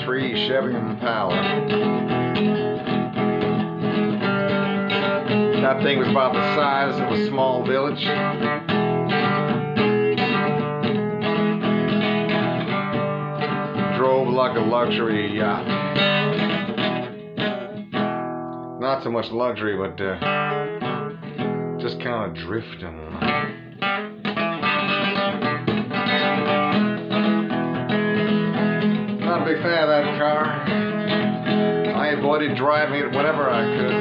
1983 Chevy Impala. That thing was about the size of a small village. Drove like a luxury yacht. Not so much luxury, but just kind of drifting. Not a big fan of that car. I avoided driving it whenever I could.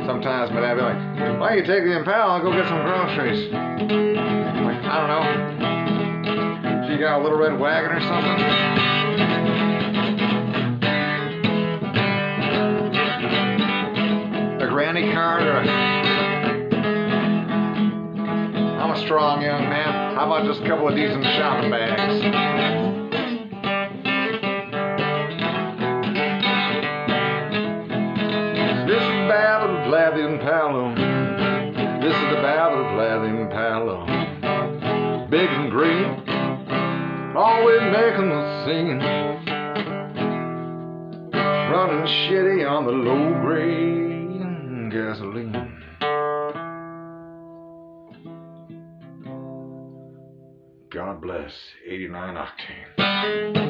Sometimes my dad would be like, why don't you take the Impala and go get some groceries? I'm like, I don't know. She got a little red wagon or something? A granny car or I'm a strong young man. How about just a couple of decent shopping bags? This is the ballad of Vlad the Impala. This is the ballad of Vlad the Impala. Big and green, always making a scene. Running shitty on the low-grade gasoline. God bless 89 octane.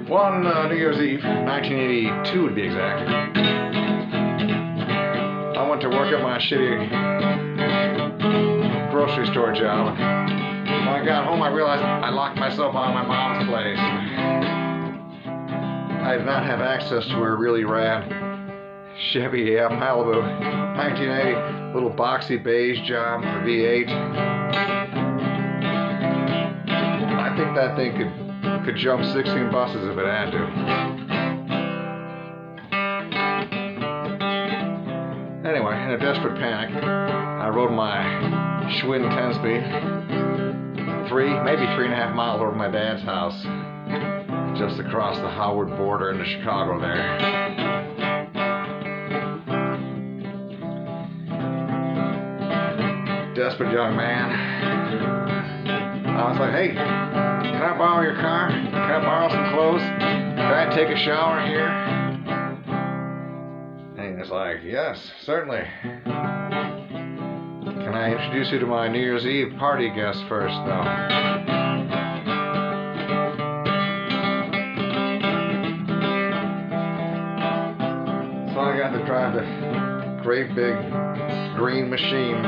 One New Year's Eve, 1982 to be exact. I went to work at my shitty grocery store job. When I got home, I realized I locked myself out of my mom's place. I did not have access to her really rad Chevy Malibu 1980 little boxy beige job for V8. I think that thing could jump 16 buses if it had to. Anyway, in a desperate panic, I rode my Schwinn 10-speed 3, maybe 3.5 miles over to my dad's house, just across the Howard border into Chicago there. Desperate young man. I was like, hey, can I borrow your car? Can I borrow some clothes? Can I take a shower here? And he was like, yes, certainly. Can I introduce you to my New Year's Eve party guest first, though? So I got to drive the great big green machine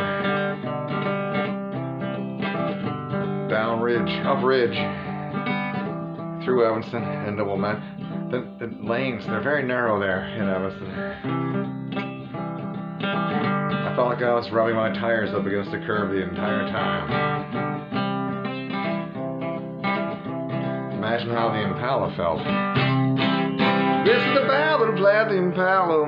down ridge, up ridge, through Evanston into Wilmette. The lanes, they're very narrow there in Evanston. I felt like I was rubbing my tires up against the curb the entire time. Imagine how the Impala felt. This is the ballad of Vlad the Impala.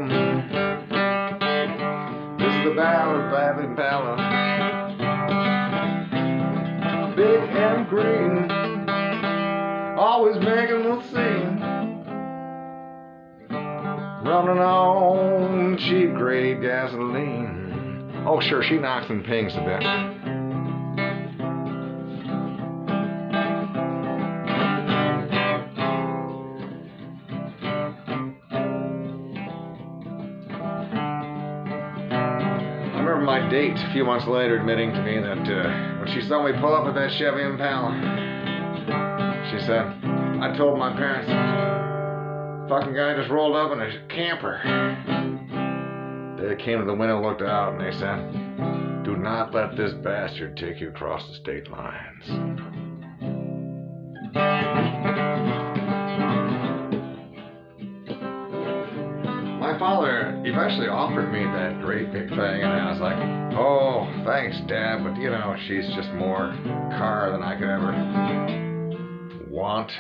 This is the ballad of Vlad the Impala. Big and green, always making a scene. Running on cheap grade gasoline. Oh sure, she knocks and pings a bit. I remember my date a few months later admitting to me that when she saw me pull up with that Chevy Impala, she said, I told my parents, fucking guy just rolled up in a camper. They came to the window and looked out and they said, do not let this bastard take you across the state lines. My father eventually offered me that great big thing, and I was like, oh, thanks, Dad, but you know, she's just more car than I could ever want.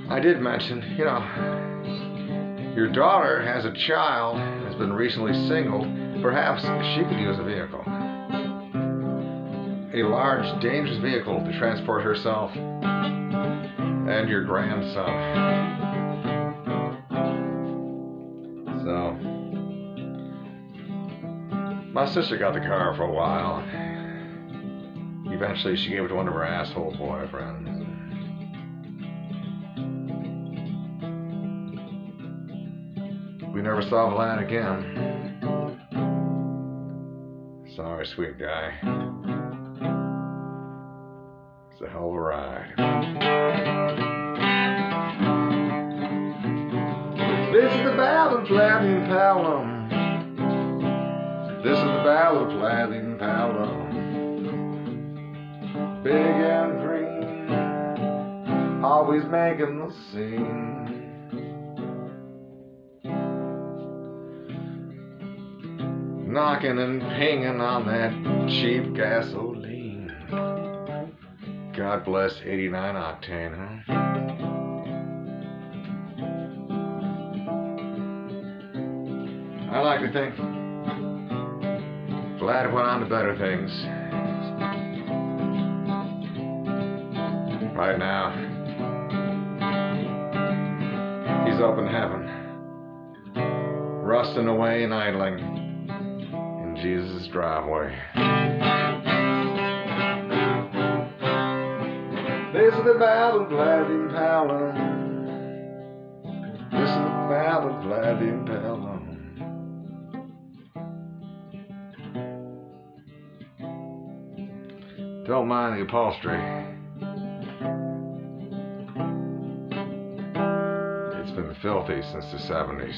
I did mention, your daughter has a child, has been recently single. Perhaps she could use a vehicle. A large, dangerous vehicle to transport herself and your grandson. So, my sister got the car for a while. Eventually, she gave it to one of her asshole boyfriends. We never saw Vlad again. Sorry, sweet guy. It's a hell of a ride. This is the Ballad of Vlad the Impala. This is the Ballad of Vlad the Impala. Big and green, always making the scene. Knocking and hanging on that cheap gasoline. God bless 89 octane, huh? I like to think Vlad went on to better things. Right now, he's up in heaven, rusting away and idling in Jesus' driveway. This is the Ballad of Vlad the Impala. This is the Ballad of Vlad the Impala. Don't mind the upholstery. It's been filthy since the 70s.